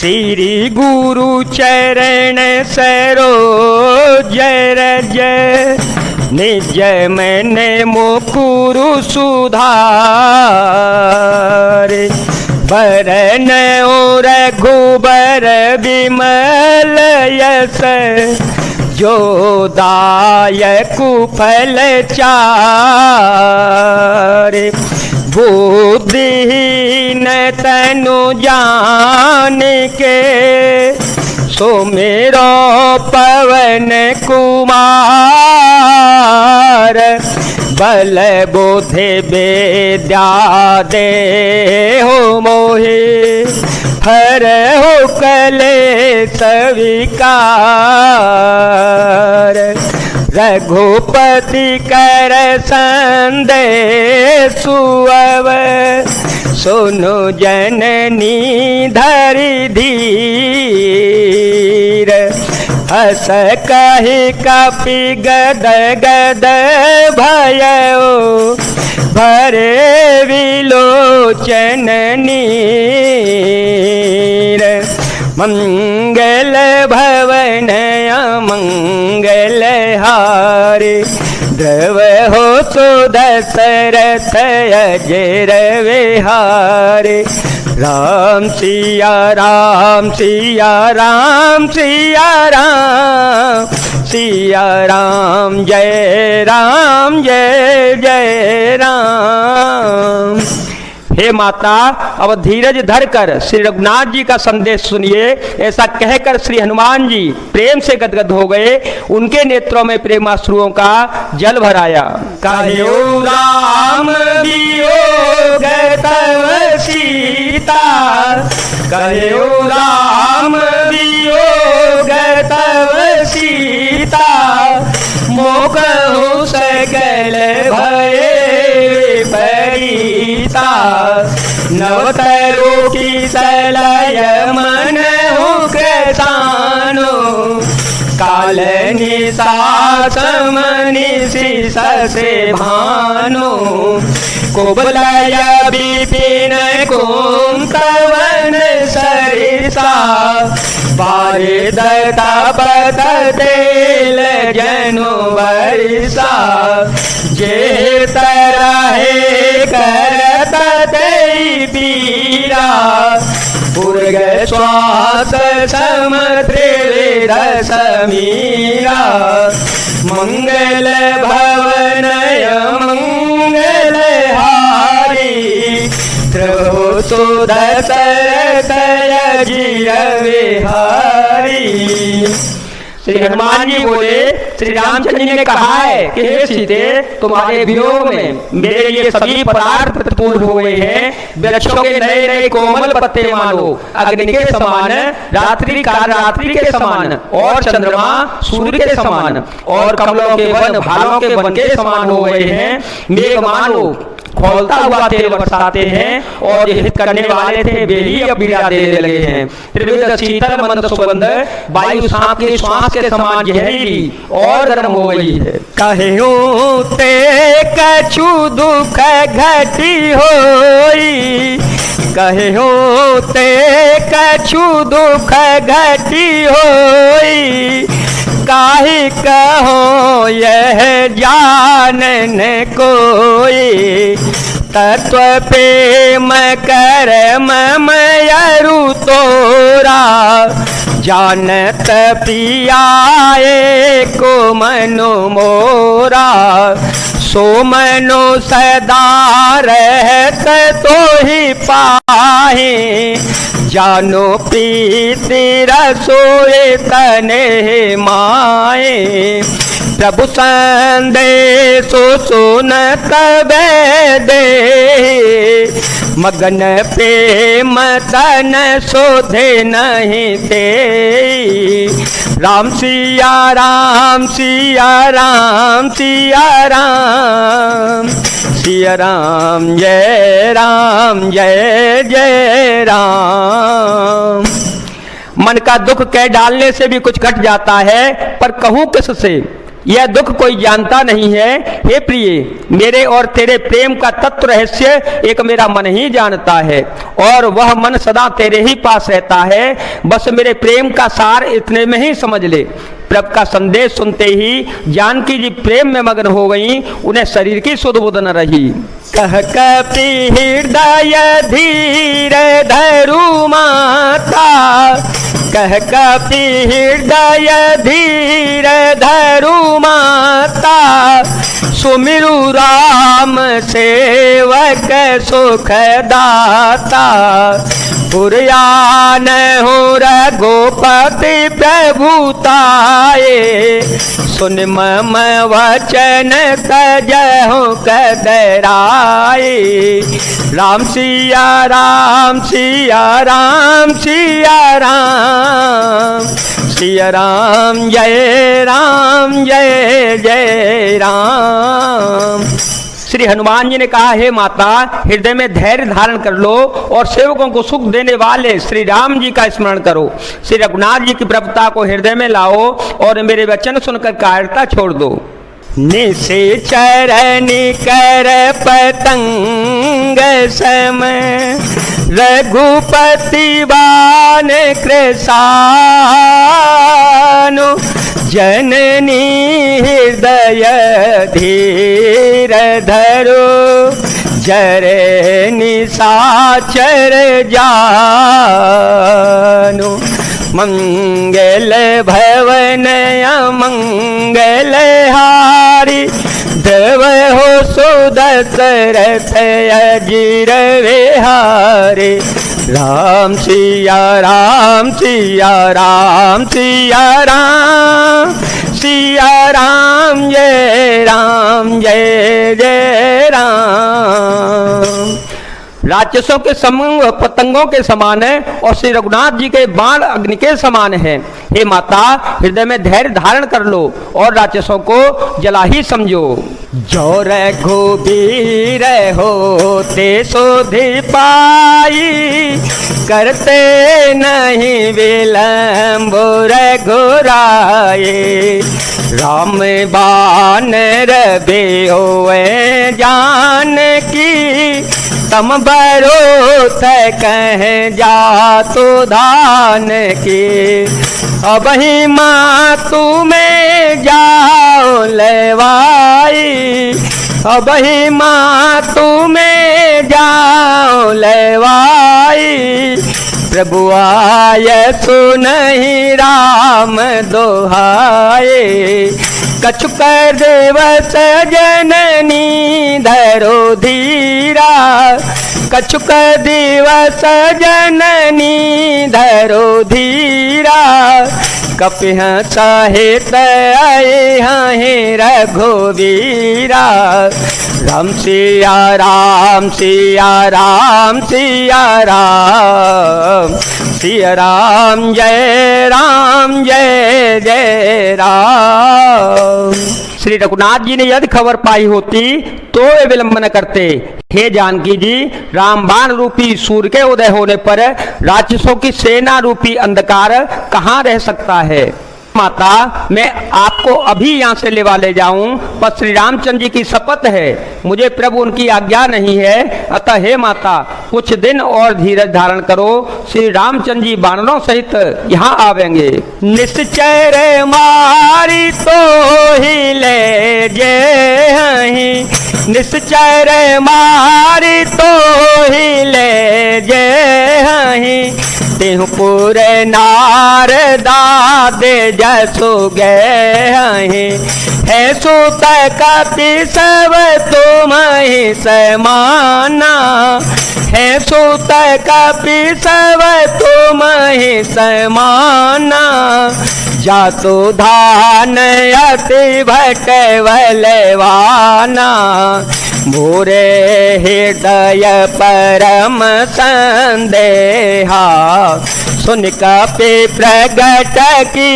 श्री गुरु चरण सरोज रज निज मन मुकुरु सुधार बरन रघुबर विमल यस जो दायकु फल चार बुद्धिहीन तनु जान के सुमिरो पवन कुमार बल बुद्धि विद्या दे हो मोहे हर हो कलेश विकार रघुपति कर संदेशु अब सुनु जननी धरि धीर हस कहि कपि गद गद भयो भरे विलोचन नीर मंगल भवन अमंगल हारे द्रव हो तो दशरथ अजर विहारे राम सिया राम सिया राम सिया राम सिया राम जय जय राम। हे माता अब धीरज धर कर श्री रघुनाथ जी का संदेश सुनिए। ऐसा कहकर श्री हनुमान जी प्रेम से गदगद हो गए, उनके नेत्रों में प्रेमाश्रुओं का जल भराया। कहो राम वियोग तव सीता, कहो राम वियोग तव सीता, मोकहु सकल भये परिता, नवतरो की सलय मन हो कृतानो, काल निशा समनिशि ससे भानो, कुबलय विपिन कुंतवन सरिसा, बारिद तपत तेल जनु बरिसा, जे तरहे करत तेई पीरा, पुर्ग श्वास समत्रिरस मीरा, मंगल भवनय मंगल हारी, त्रभु दशरथ अजिर विहारी। श्री हनुमान जी बोले, श्री रामचंद्र जी ने कहा है कि हे सीते, तुम्हारे वियोग में मेरे लिए सभी पदार्थ प्रतिकूल हो गए हैं। वृक्षों के नए नए कोमल पत्ते मानो अग्नि के समान, रात्रि काल रात्रि के समान, और चंद्रमा सूर्य के समान, और कमलों के वन भालों के वन के समान हो गए हैं। मेघ मानो खोलता हुआ तेल बरसाते हैं, और हित करने वाले थे वे ही अब पीड़ा देने लगे हैं। त्रिविध शीतल मंद सुगंध वायु सांप के श्वास के समान जहरीली और गर्म हो गई है। कहो ते कछु दुख घटी होई, कहो ते कछु दुख घटी होई, काहे कहो यह जानन कोई, तत्व प्रेम कर्म मयरु तोरा, जानत पियाए को मनो मोरा, सो मनो सदा रहत तो ही पाहे, जानो प्रीति रसोए तने माए, प्रभु संदेशो सुनत दे, मगन प्रेम तन शोधे नहीं दे। राम सिया राम सिया राम सिया राम, सिया राम जय जय राम। मन का दुख कह डालने से भी कुछ घट जाता है, पर कहूँ किससे, यह दुख कोई जानता नहीं है। हे प्रिय, मेरे और तेरे प्रेम का तत्व रहस्य एक मेरा मन ही जानता है, और वह मन सदा तेरे ही पास रहता है। बस मेरे प्रेम का सार इतने में ही समझ ले। प्रभु का संदेश सुनते ही जानकी जी प्रेम में मग्न हो गईं, उन्हें शरीर की सुध बुध न रही। कह कपि हृदय धीर धरु माता, कह कपि हृदय धीर धरु माता, सुमिरु राम सेवक सुख दाता। पुरयान हो रघुपति प्रभुताए, सुन मम वचन तजहु कदराए। राम सिया राम सिया राम सिया राम, सिया राम जय जय राम। श्री हनुमान जी ने कहा, हे माता, हृदय में धैर्य धारण कर लो और सेवकों को सुख देने वाले श्री राम जी का स्मरण करो। श्री रघुनाथ जी की प्रभुता को हृदय में लाओ और मेरे वचन सुनकर कायरता छोड़ दो। निश्चर कर पतंग सम, रघुपति बान कृषानु। जननी हृदय धीर धरो, जरे निशाचर जानु। मंगल भवन अमंगल हारी, देव हो सुदशरथ अजीर विहारी। राम सिया राम सिया राम सिया राम, सिया राम जय जय राम। राक्षसों के समूह पतंगों के समान है और श्री रघुनाथ जी के बाण अग्नि के समान है। हे माता, हृदय में धैर्य धारण कर लो और राक्षसों को जला ही समझो। जो रघुबीर होते सोधि पाई, करते नहीं विलंब रघुराए। राम बानर बेहोए जानकी, तम बरोत कह जातु धान की। अब ही माँ तुम्हें जाओ लेवाई, अब ही माँ तुम्हें जाओ लेवाई। प्रभु आय सुनहि राम दोहाए, कछुक दिवस जननी धरो धीरा। कछुक दिवस जननी धरो धीरा, कपिह सहित आए हैं रघुवीरा। राम सिया राम सिया राम सिया राम, सिया राम जय जय राम। श्री रघुनाथ जी ने यदि खबर पाई होती तो वे विलंब न करते। हे जानकी जी, रामबाण रूपी सूर्य के उदय होने पर राक्षसों की सेना रूपी अंधकार कहाँ रह सकता है। माता, मैं आपको अभी यहाँ से लेवा ले जाऊं, पर श्री रामचंद्र जी की शपथ है, मुझे प्रभु उनकी आज्ञा नहीं है। अतः हे माता, कुछ दिन और धीरज धारण करो, श्री रामचंद्र जी बानरों सहित यहाँ आवेंगे। निश्चय मारी तो ही ले जे, निश्चय मारी तो ही ले जे। तिहुपुर नारदा दे जसो गए, है सुत कपि सब तुम ही समाना। है सुत कपि सब तुम ही समाना। जातु धान अति भटवलवाना। मोरे हृदय परम संदेहा। सुन कपि प्रगट की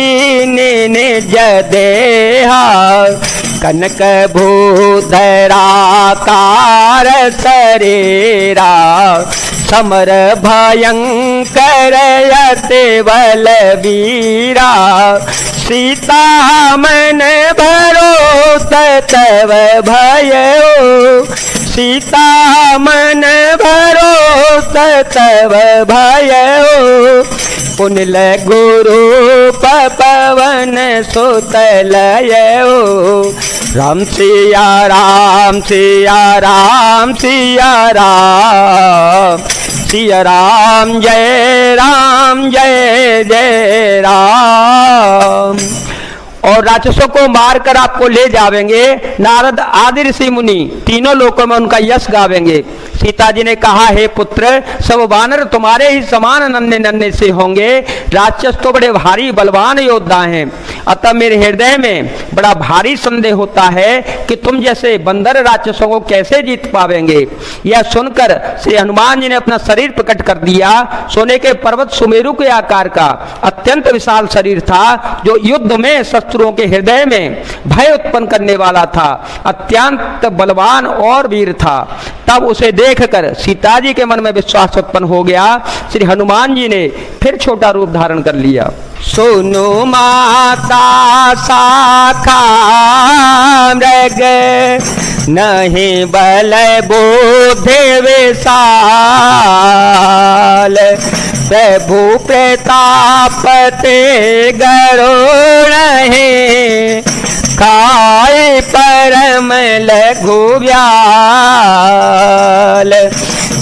निज देहा। कनक भूधराकार शरीरा। समर भयंकर अति बलवीरा। सीता मन भरोस तव भयो, सीता मन भरोस तव भयो, पुनिल गुरु पवन सुत लयो। राम सिया राम सिया राम सिया राम, सिया राम जय जय राम। और राक्षसों को मारकर आपको ले जावेंगे। नारद आदि ऋषि मुनि तीनों लोकों में उनका यश गावेंगे। सीता जी ने कहा, हे पुत्र, सब वानर तुम्हारे ही समान नन्हे नन्हे से होंगे, राक्षस तो बड़े भारी बलवान योद्धा हैं। अतः मेरे हृदय में बड़ा भारी संदेह होता है कि तुम जैसे बंदर राक्षसों को कैसे जीत पावेंगे। यह सुनकर श्री हनुमान जी ने अपना शरीर प्रकट कर दिया। सोने के पर्वत सुमेरु के आकार का अत्यंत विशाल शरीर था, जो युद्ध में शत्रुओं के हृदय में भय उत्पन्न करने वाला था, अत्यंत बलवान और वीर था। तब उसे देखकर सीता जी के मन में विश्वास उत्पन्न हो गया। श्री हनुमान जी ने फिर छोटा रूप धारण कर लिया। सुनो माता शाखा मृग, नहीं बल बुद्धि विशाल, प्रभु प्रताप ते गरुड़ है, खाए परम लघु व्याल,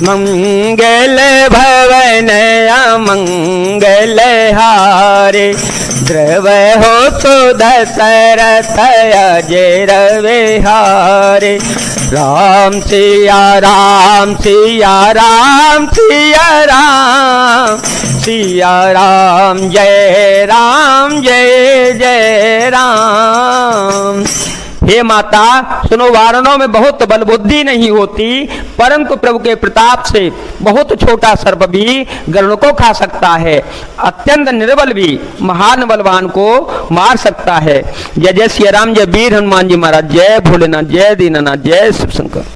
मंगल भवन अमंगल हारे, ध्रुव हो सुदशरथ अजर विहारे। राम सिया राम सिया राम सिया राम, सिया राम जय जय राम। हे माता सुनो, वारणों में बहुत बल बुद्धि नहीं होती, परंतु प्रभु के प्रताप से बहुत छोटा सर्प भी गरुड़ को खा सकता है, अत्यंत निर्बल भी महान बलवान को मार सकता है। जय जय श्री राम, जय वीर हनुमान जी महाराज, जय भोलेनाथ, जय दीनानाथ, जय शिव शंकर।